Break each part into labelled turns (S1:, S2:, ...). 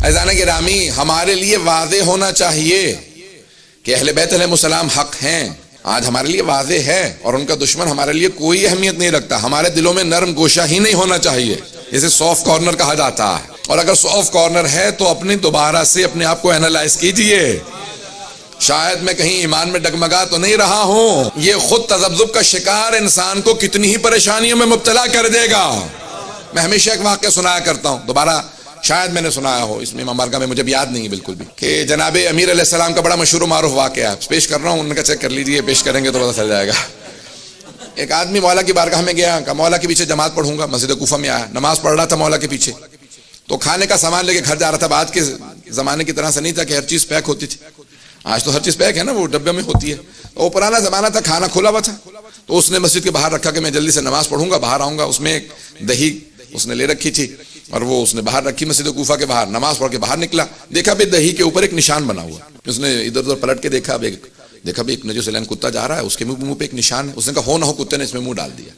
S1: عزیزان گرامی، ہمارے لیے واضح ہونا چاہیے کہ اہل بیت علیہ السلام حق ہیں. آج ہمارے لیے واضح ہے اور ان کا دشمن ہمارے لیے کوئی اہمیت نہیں رکھتا. ہمارے دلوں میں نرم گوشہ ہی نہیں ہونا چاہیے، جسے سافٹ کارنر کہا جاتا ہے. اور اگر سافٹ کارنر ہے تو اپنی دوبارہ سے اپنے آپ کو اینالائز کیجئے. شاید میں کہیں ایمان میں ڈگمگا تو نہیں رہا ہوں. یہ خود تذبذب کا شکار انسان کو کتنی ہی پریشانیوں میں مبتلا کر دے گا. میں ہمیشہ ایک واقعہ سنایا کرتا ہوں، دوبارہ شاید میں نے سنایا ہو، اس میں امام بارگاہ میں مجھے یاد نہیں ہے بالکل بھی، کہ جناب امیر علیہ السلام کا بڑا مشہور و معروف واقعہ پیش کر رہا ہوں. ان کا چیک کر لیجئے، پیش کریں گے تو پتہ چل جائے گا. ایک آدمی مولا کی بارگاہ میں گیا، کہا مولا کے پیچھے جماعت پڑھوں گا. مسجد کوفہ میں آیا، نماز پڑھ رہا تھا مولا کے پیچھے. تو کھانے کا سامان لے کے گھر جا رہا تھا. آج کے زمانے کی طرح سے نہیں تھا کہ ہر چیز پیک ہوتی تھی. آج تو ہر چیز پیک ہے نا، وہ ڈبے میں ہوتی ہے. وہ پرانا زمانہ تھا، کھانا کھلا ہوا تھا. تو اس نے مسجد کے باہر رکھا کہ میں جلدی سے نماز پڑھوں گا، باہر آؤں گا. اس میں ایک دہی اس نے لے رکھی تھی اور وہ اس نے باہر رکھی مسجد کوفہ کے باہر. نماز پڑھ کے باہر نکلا، دیکھا بھی دہی کے اوپر ایک نشان بنا ہوا. اس نے ادھر ادھر پلٹ کے دیکھا بھی ایک نجس العین کتا جا رہا ہے، اس کے منہ پہ ایک نشان ہے. اس نے کہا ہو نہ ہو کتے نے اس میں منہ ڈال دیا.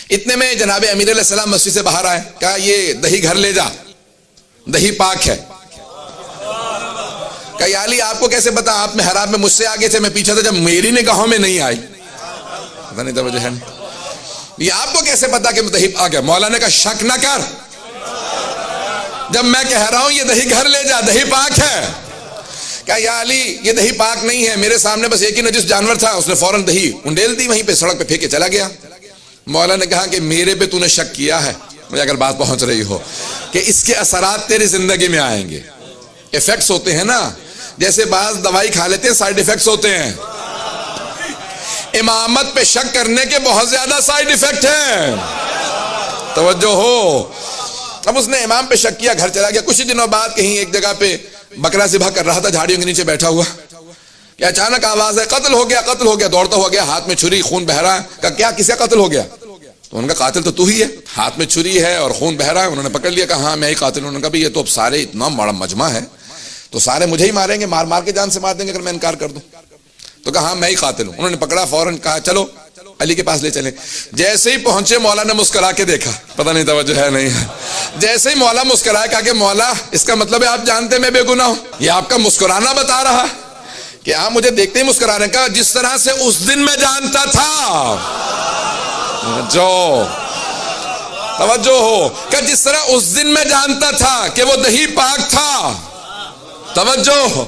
S1: اتنے میں جناب امیر علیہ السلام مسجد سے باہر آئے. کہا یہ دہی گھر لے جا، دہی پاک ہے. کہا یا علی آپ کو کیسے پتا؟ آپ میں حرام میں مجھ سے آگے تھے، میں پیچھے تھا جب میری نگاہوں میں نہیں آئی. پتہ نہیں توجہ ہے نہیں. یہ آپ کو کیسے پتا کہ دہی پاک ہے؟ مولا نے کہا شک نہ کر، جب میں کہہ رہا ہوں یہ دہی گھر لے جا، دہی پاک ہے. کہا یا علی یہ دہی پاک نہیں ہے، میرے سامنے بس ایک ہی نجس جانور تھا. اس نے فوراً دہی انڈیل دی، وہیں پہ سڑک پہ پھینک کے چلا گیا. مولا نے کہا کہ میرے پہ تو نے شک کیا ہے، مجھے اگر بات پہنچ رہی ہو، کہ اس کے اثرات تیری زندگی میں آئیں گے. ایفیکٹس ہوتے ہیں نا، جیسے بعض دوائی کھا لیتے ہیں سائیڈ ایفیکٹس ہوتے ہیں. امامت پہ شک کرنے کے بہت زیادہ سائیڈ ایفیکٹ ہیں، توجہ ہو. اب اس نے امام پہ شک کیا، گھر چلا گیا. کچھ دنوں بعد کہیں ایک جگہ پہ بکرا ذبح کر رہا تھا، جھاڑیوں کے نیچے بیٹھا ہوا کہ اچانک آواز ہے قتل ہو گیا، قتل ہو گیا. دوڑتا ہوا گیا، ہاتھ میں چھری، خون بہ رہا ہے. کہا کیا کس کا قتل ہو گیا؟ تو ان کا قاتل تو ہی ہے، ہاتھ میں چھری ہے اور خون بہ رہا ہے. انہوں نے پکڑ لیا، کہا ہاں میں ہی قاتل ہوں. انہوں نے کہا یہ تو اب سارے اتنا بڑا مجمع ہے تو سارے مجھے ہی ماریں گے، مار کے جان سے مار دیں گے اگر میں انکار کر دوں. تو کہا ہاں میں ہی قاتل ہوں. انہوں نے پکڑا، فوراً کہا چلو علی کے پاس لے چلیں. جیسے ہی پہنچے مولا نے مسکرا کے دیکھا، پتہ نہیں توجہ ہے نہیں ہے. جیسے ہی مولا مسکرایا، کہا کہ مولا اس کا مطلب ہے آپ جانتے میں بے گناہ ہوں. یہ آپ کا مسکرانا بتا رہا کہ آپ مجھے دیکھتے ہی مسکرا رہے ہیں. کہا جس طرح سے اس دن میں جانتا تھا، جو توجہ ہو، کہ جس طرح اس دن میں جانتا تھا کہ وہ دہی پاک تھا، توجہ ہو،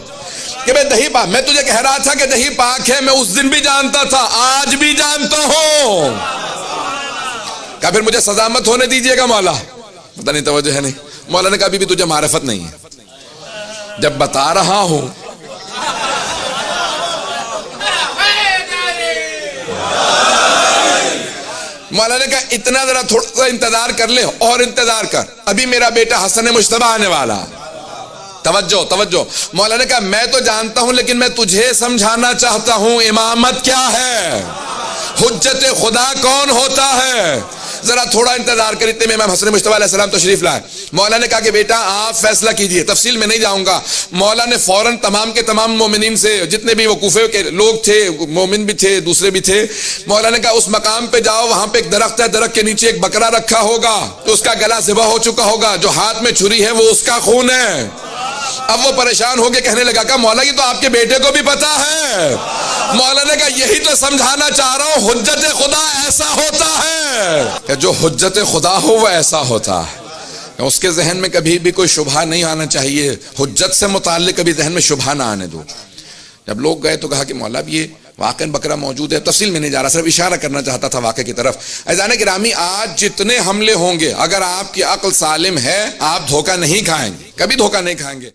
S1: کہ میں دہی پاک، میں تجھے کہہ رہا تھا کہ دہی پاک ہے، میں اس دن بھی جانتا تھا، آج بھی جانتا ہوں. کہا پھر مجھے سزا مت ہونے دیجئے گا مولا. پتہ نہیں توجہ ہے نہیں. مولا نے کہا ابھی بھی تجھے معرفت نہیں ہے، جب بتا رہا ہوں. مولا نے کہا اتنا ذرا تھوڑا سا انتظار کر لے، اور انتظار کر، ابھی میرا بیٹا حسن مجتبیٰ آنے والا. توجہ. مولا نے کہا میں تو جانتا ہوں لیکن میں تجھے سمجھانا چاہتا ہوں امامت کیا ہے، حجت خدا کون ہوتا ہے. ذرا تھوڑا انتظار کر. اتنے میں امام حسن مجتبیٰ علیہ السلام تشریف لائے. مولا نے کہا کہ بیٹا آپ فیصلہ کیجئے، تفصیل میں نہیں جاؤں گا. مولا نے فوراً تمام کے تمام مومنین سے، جتنے بھی وہ کوفے کے لوگ تھے، مومن بھی تھے دوسرے بھی تھے، مولا نے کہا اس مقام پہ جاؤ، وہاں پہ ایک درخت ہے، درخت کے نیچے ایک بکرا رکھا ہوگا، تو اس کا گلا ذبح ہو چکا ہوگا، جو ہاتھ میں چھری ہے وہ اس کا خون ہے. اب وہ پریشان ہو کے کہنے لگا کہ مولا یہ تو آپ کے بیٹے کو بھی پتا ہے. مولا نے کہا یہی تو سمجھانا چاہ رہا ہوں، حجت خدا ایسا ہوتا ہے کہ جو حجت خدا ہو وہ ایسا ہوتا ہے. اس کے ذہن میں کبھی بھی کوئی شبہ نہیں آنا چاہیے، حجت سے متعلق کبھی ذہن میں شبہ نہ آنے دو. جب لوگ گئے تو کہا کہ مولا یہ واقعاً بکرا موجود ہے. تفصیل میں نہیں جا رہا، صرف اشارہ کرنا چاہتا تھا واقعے کی طرف. عزیزان گرامی آج جتنے حملے ہوں گے، اگر آپ کی عقل سالم ہے آپ دھوکہ نہیں کھائیں گے، کبھی دھوکہ نہیں کھائیں گے.